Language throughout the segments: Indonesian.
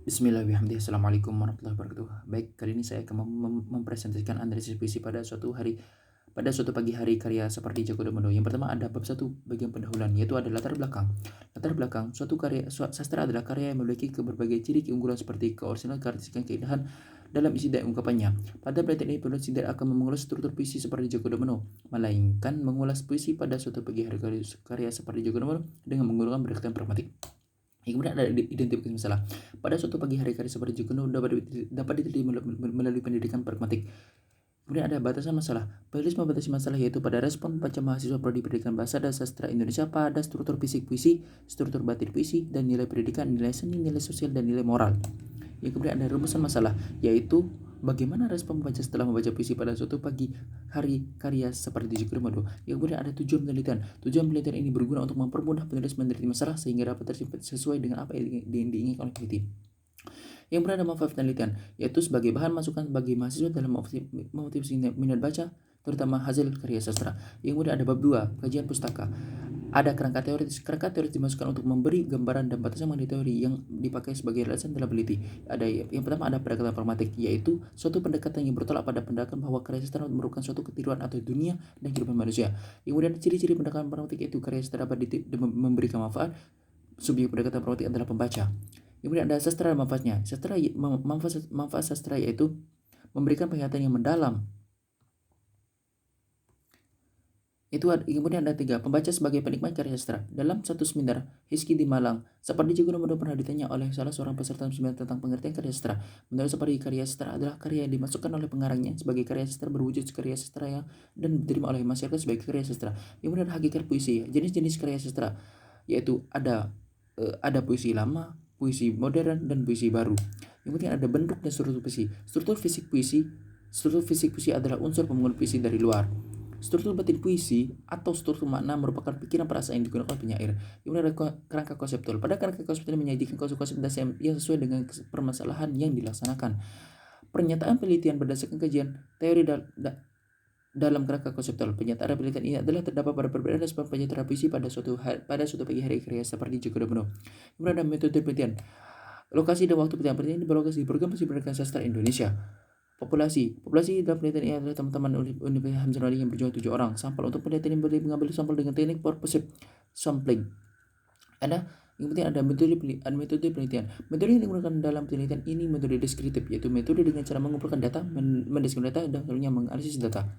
Bismillahirrahmanirrahim. Assalamualaikum warahmatullahi wabarakatuh. Baik, kali ini saya akan mempresentasikan analisis puisi pada suatu pagi hari karya seperti Joko Damono. Yang pertama ada bab 1 bagian pendahuluan, yaitu ada latar belakang. Latar belakang, suatu karya sastra adalah karya yang memiliki berbagai ciri keunggulan seperti keorisinal, keartistikan, keindahan dalam isi dan ungkapannya. Pada penelitian ini penulis tidak akan mengulas struktur puisi seperti Joko Damono, melainkan mengulas puisi pada suatu pagi hari karya seperti Joko Damono dengan menggunakan pendekatan pragmatik. Kemudian ada identifikasi masalah. Pada suatu pagi hari karya seperti Jukono dapat diteliti melalui pendidikan pragmatik. Kemudian ada batasan masalah. Penulis membatasi masalah yaitu pada respon baca mahasiswa prodi pendidikan bahasa dan sastra Indonesia pada struktur fisik puisi, struktur batin puisi, dan nilai pendidikan, nilai seni, nilai sosial, dan nilai moral. Yang kemudian ada rumusan masalah yaitu bagaimana respon pembaca setelah membaca puisi pada suatu pagi hari karya seperti Joko Damono. Yang kemudian ada tujuan penelitian. Tujuan penelitian ini berguna untuk mempermudah penulis meneliti masalah sehingga dapat tersimpan sesuai dengan apa yang diinginkan oleh peneliti. Yang berada manfaat penelitian, yaitu sebagai bahan masukan bagi mahasiswa dalam memotivasi minat baca, terutama hasil karya sastra. Yang kemudian ada bab 2, kajian pustaka. Ada kerangka teoritis. Kerangka teoritis dimasukkan untuk memberi gambaran dan batasan mengenai teori yang dipakai sebagai alasan dalam peneliti. Ada yang pertama ada pendekatan pragmatik, yaitu suatu pendekatan yang bertolak pada pendekatan bahwa karya sastra merupakan suatu ketiruan atau dunia dan kehidupan manusia. Yang kemudian ciri-ciri pendekatan pragmatik itu karya sastra dapat memberikan manfaat. Subjek pendekatan pragmatik adalah pembaca. Kemudian ada sastra dan manfaatnya. Manfaat sastra yaitu memberikan penglihatan yang mendalam. Kemudian ada 3, pembaca sebagai penikmat karya sastra. Dalam satu seminar Hizki di Malang, Sapardi Djoko Damono pernah ditanya oleh salah seorang peserta seminar tentang pengertian karya sastra. Menurut Sapardi, karya sastra adalah karya yang dimasukkan oleh pengarangnya sebagai karya sastra berwujud karya sastra yang dan diterima oleh masyarakat sebagai karya sastra. Kemudian ada hakikat puisi, jenis-jenis karya sastra, yaitu ada puisi lama, puisi modern, dan puisi baru. Kemudian ada bentuk dan struktur puisi. Struktur fisik puisi adalah unsur pembangunan puisi dari luar. Struktur batin puisi atau struktur makna merupakan pikiran perasaan yang digunakan oleh penyair. Kemudian ada kerangka konseptual. Pada kerangka konseptual menyajikan konsep-konsep dasar yang sesuai dengan permasalahan yang dilaksanakan. Pernyataan penelitian berdasarkan kajian teori dalam kerangka konseptual. Pernyataan penelitian ini adalah terdapat pada perbedaan respon penyataan puisi pada suatu pagi hari karya seperti Joko Damono. Kemudian ada metode penelitian. Lokasi dan waktu penelitian ini berlokasi di program pendidikan sastra Indonesia. Populasi dalam penelitian ini adalah teman-teman Universitas Hamzah yang berjumlah 7 orang. Sampel untuk penelitian ini mengambil sampel dengan teknik purposive sampling. Yang penting ada metode penelitian. Metode yang digunakan dalam penelitian ini metode deskriptif, yaitu metode dengan cara mengumpulkan data, mendeskripsikan data, dan selanjutnya menganalisis data.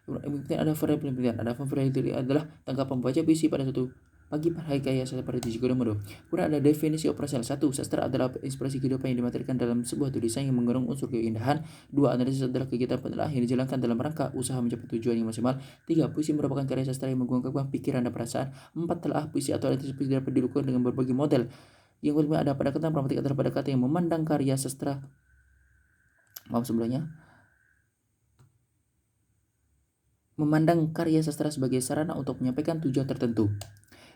Kemudian ada variabel penelitian. Ada variabel adalah tanggapan pembaca puisi pada suatu pagi hari karya seperti Joko Damono. Kemudian ada definisi operasional. 1. Sastra adalah inspirasi kehidupan yang dimaterikan dalam sebuah tulisan yang mengandung unsur keindahan. 2. Analisis adalah kegiatan penelitian yang dijalankan dalam rangka usaha mencapai tujuan yang maksimal. 3. Puisi merupakan karya sastra yang mengungkapkan pikiran dan perasaan. 4. Telah puisi atau analisis puisi dapat dilakukan dengan berbagai model. Yang kelima ada pendekatan pragmatik adalah pendekatan yang memandang karya sastra. Memandang karya sastra sebagai sarana untuk menyampaikan tujuan tertentu.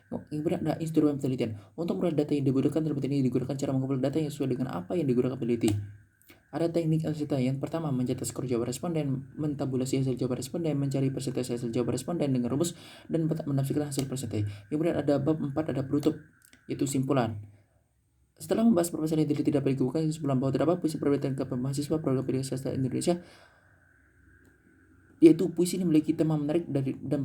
Kemudian ada instrumen penelitian. Untuk memperoleh data yang dibutuhkan dalam penelitian ini digunakan cara mengumpulkan data yang sesuai dengan apa yang digunakan peneliti. Ada teknik analisis data. Yang pertama, mencatat skor jawaban responden, mentabulasi hasil jawaban responden, mencari persentase hasil jawaban responden dengan rumus, dan menafsirkan hasil persentase. Kemudian ada bab 4, ada penutup, yaitu simpulan. Setelah membahas permasalahan yang tidak dapat dikemukakan, kesimpulan bahwa terdapat puisi perbedaan ke mahasiswa program pendidikan sastra Indonesia, yaitu puisi ini memiliki tema menarik dan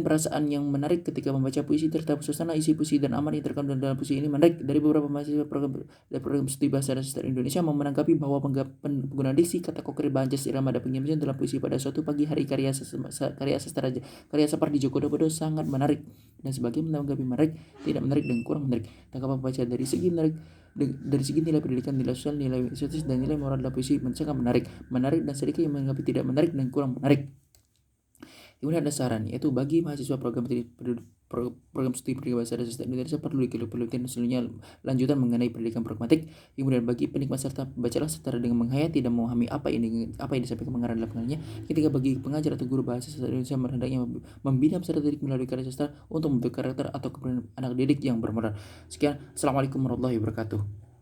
perasaan yang menarik ketika membaca puisi. Terdapat suasana isi puisi dan aman yang terkandung dalam puisi ini menarik. Dari beberapa mahasiswa program studi bahasa dan sastra Indonesia mau menanggapi bahwa penggunaan diksi, kata konkret, bahasa irama dan penyampaian dalam puisi pada suatu pagi hari karya seperti Joko Damono sangat menarik, dan sebagai menanggapi menarik, tidak menarik, dan kurang menarik. Tanggapan pembaca dari segi nilai pendidikan, nilai sosial, nilai estetis, dan nilai moral dalam puisi sangat menarik, dan sedikit yang menanggapi tidak menarik dan kurang menarik. Kemudian ada saran, yaitu bagi mahasiswa program studi pendidikan bahasa dan sastra Indonesia perlu penelitian selanjutnya lanjutan mengenai pendidikan pragmatik. Kemudian bagi penikmat sastra, bacalah sastra dengan menghayati dan memahami apa yang disampaikan pengarang dalam pengarangnya. Ketika bagi pengajar atau guru bahasa sastra Indonesia, hendaknya membina peserta didik melalui karya sastra untuk membentuk karakter atau kepribadian anak didik yang bermoral. Sekian, assalamualaikum warahmatullahi wabarakatuh.